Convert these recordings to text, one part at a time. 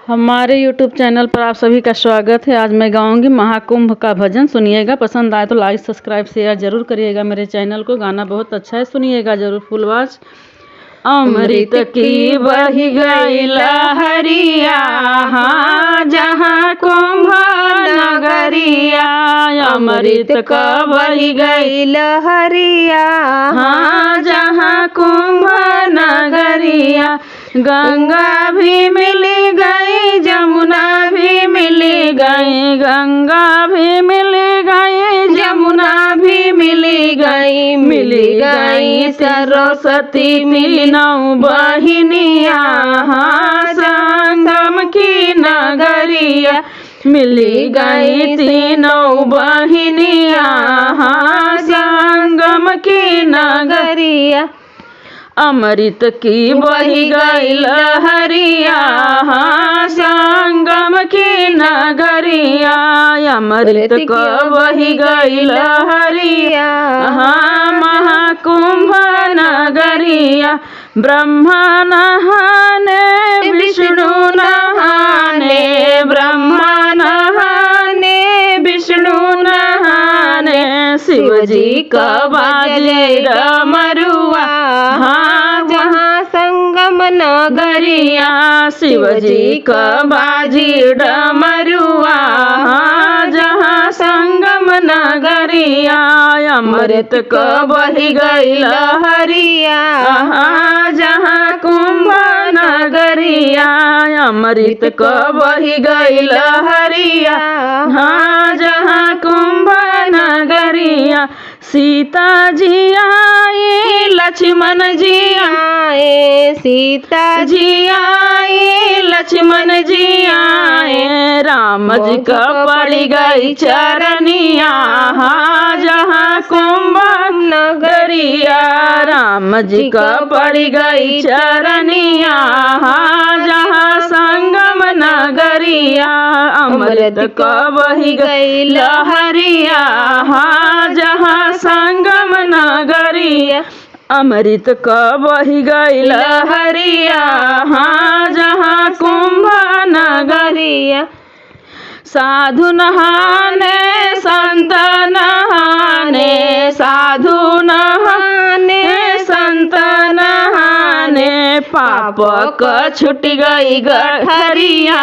हमारे YouTube channel पर आप सभी का स्वागत है। आज मैं गाऊंगी महाकुंभ का भजन, सुनिएगा। पसंद आए तो लाइक सब्सक्राइब शेयर जरूर करिएगा मेरे चैनल को। गाना बहुत अच्छा है, सुनिएगा जरूर फुलवाज। अमृत की बही गई लहरिया, जहाँ कुंभ नगरिया। अमृत का बही गई लहरिया, जहाँ कुंभ नगरिया। गंगा भी मिली गई, जमुना भी मिली गई, गंगा भी मिली गई, जमुना भी मिली गई, सरस्वती तीनों बहिनिया, संगम की नगरिया। मिली गई तीनों बहिनिया, संगम की नगरिया। अमृत की बही गई लहरिया, संगम की नगरिया। अमृत को बही गई लहरिया, महाकुंभ नगरिया। ब्रह्मा नहाने विष्णु नहाने, ब्रह्मा नहाने विष्णु नहाने। शिव जी का बाजे डमरुआ, जहाँ संगम नगरिया। शिव जी का बाजी डमरुआ, जहाँ संगम नगरिया। अमृत को बही गई लहरिया, जहाँ कुंभ नगरिया। अमृत को बही गई लहरिया, जहाँ कुंभ नगरिया। सीता जी आई, लक्ष्मण जी आए, सीता जी आई, लक्ष्मण जी आए। राम जी का पड़ गई चरनिया, जहाँ कुंभ नगरिया। राम जी का पड़ गई चरनिया, जहाँ संगम नगरिया। अमृत को बही गई लहरिया, जहाँ संगम नगरिया। अमृत को बही गई लहरिया, जहाँ कुंभ नगरिया। साधु नहाने संत नहाने, साधु नहाने संत नहाने। पाप को छूट गई गठरिया,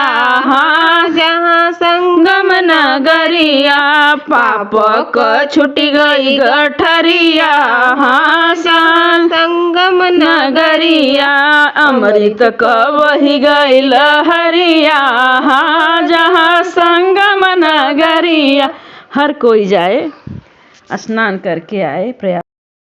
जहाँ संगम नगरिया। पाप को छूट गई गठरिया, संगम नगरिया। अमृत को बही गई लहरिया, जहाँ संगम नगरिया। हर कोई जाए, स्नान करके आए प्रयाग।